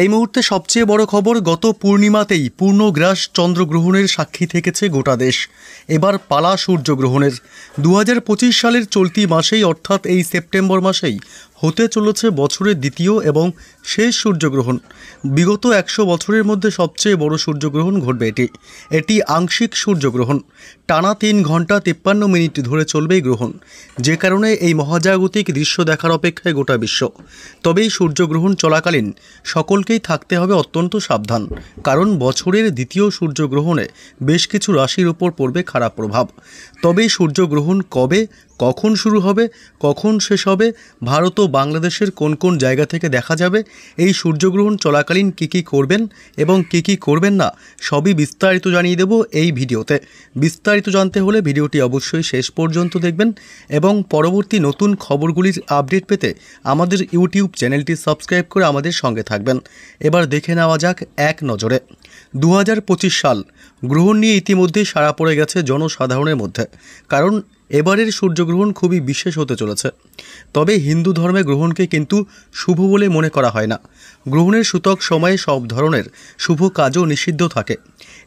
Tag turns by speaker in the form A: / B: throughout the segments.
A: এই মুহূর্তে সবচেয়ে বড় খবর, গত পূর্ণিমাতেই পূর্ণগ্রাস চন্দ্রগ্রহণের সাক্ষী থেকেছে গোটা দেশ। এবার পালা সূর্যগ্রহণের। 2025 সালের চলতি মাসেই অর্থাৎ এই সেপ্টেম্বর মাসেই হতে চলেছে বছরের দ্বিতীয় এবং শেষ সূর্যগ্রহণ। বিগত 100 বছরের মধ্যে সবচেয়ে বড় সূর্যগ্রহণ ঘটবে এটি আংশিক সূর্যগ্রহণ। টানা 3 ঘন্টা 53 মিনিট ধরে চলবে এই গ্রহণ, যে কারণে এই মহাজাগতিক দৃশ্য দেখার অপেক্ষায় গোটা বিশ্ব। তবে এই সূর্যগ্রহণ চলাকালীন সকলকেই থাকতে হবে অত্যন্ত সাবধান, কারণ বছরের দ্বিতীয় সূর্যগ্রহণে বেশ কিছু রাশির উপর পড়বে খারাপ প্রভাব। তবে এই সূর্যগ্রহণ কবে, কখন শুরু হবে, কখন শেষ হবে, ভারত ও বাংলাদেশের কোন কোন জায়গা থেকে দেখা যাবে, এই সূর্যগ্রহণ চলাকালীন কী কী করবেন এবং কী কী করবেন না, সবই বিস্তারিত জানিয়ে দেব এই ভিডিওতে। বিস্তারিত জানতে হলে ভিডিওটি অবশ্যই শেষ পর্যন্ত দেখবেন এবং পরবর্তী নতুন খবরগুলির আপডেট পেতে আমাদের ইউটিউব চ্যানেলটি সাবস্ক্রাইব করে আমাদের সঙ্গে থাকবেন। এবার দেখে নেওয়া যাক এক নজরে 2025 সাল গ্রহণ নিয়ে ইতিমধ্যেই সাড়া পড়ে গেছে জনসাধারণের মধ্যে, কারণ এবারের সূর্যগ্রহণ খুবই বিশেষ হতে চলেছে। তবে হিন্দু ধর্মে গ্রহণকে কিন্তু শুভ বলে মনে করা হয় না। গ্রহণের সূতক সময়ে সব ধরনের শুভ কাজও নিষিদ্ধ থাকে।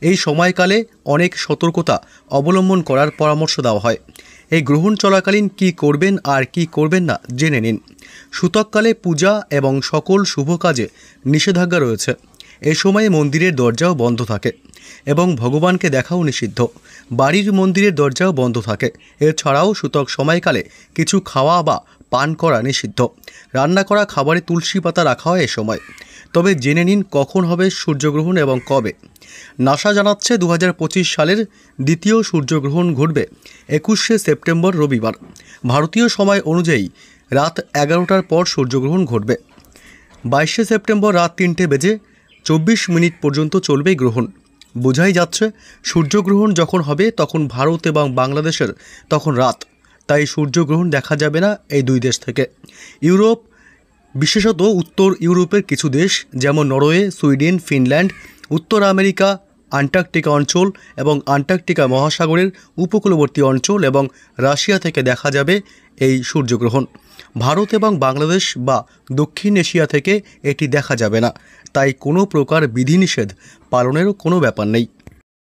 A: এই সময়কালে অনেক সতর্কতা অবলম্বন করার পরামর্শ দেওয়া হয়। এই গ্রহণ চলাকালীন কী করবেন আর কী করবেন না জেনে নিন। সূতককালে পূজা এবং সকল শুভ কাজে নিষেধাজ্ঞা রয়েছে। এ সময়ে মন্দিরের দরজাও বন্ধ থাকে এবং ভগবানকে দেখাও নিষিদ্ধ। বাড়ির মন্দিরের দরজাও বন্ধ থাকে। এছাড়াও সূতক সময়কালে কিছু খাওয়া বা পান করা নিষিদ্ধ। রান্না করা খাবারে তুলসী পাতা রাখা হয় এ সময়। তবে জেনে নিন কখন হবে সূর্যগ্রহণ এবং কবে। নাসা জানাচ্ছে 2025 সালের দ্বিতীয় সূর্যগ্রহণ ঘটবে 21শে সেপ্টেম্বর রবিবার। ভারতীয় সময় অনুযায়ী রাত 11টার পর সূর্যগ্রহণ ঘটবে। 22শে সেপ্টেম্বর রাত 3:24 পর্যন্ত চলবে গ্রহণ। বোঝাই যাচ্ছে সূর্যগ্রহণ যখন হবে তখন ভারত এবং বাংলাদেশের তখন রাত, তাই সূর্যগ্রহণ দেখা যাবে না এই দুই দেশ থেকে। ইউরোপ, বিশেষত উত্তর ইউরোপের কিছু দেশ যেমন নরওয়ে, সুইডেন, ফিনল্যান্ড, উত্তর আমেরিকা, আন্টার্কটিকা অঞ্চল এবং আন্টার্কটিকা মহাসাগরের উপকূলবর্তী অঞ্চল এবং রাশিয়া থেকে দেখা যাবে এই সূর্যগ্রহণ। ভারত এবং বাংলাদেশ বা দক্ষিণ এশিয়া থেকে এটি দেখা যাবে না, তাই কোনো প্রকার বিধিনিষেধ পালনেরও কোনো ব্যাপার নেই।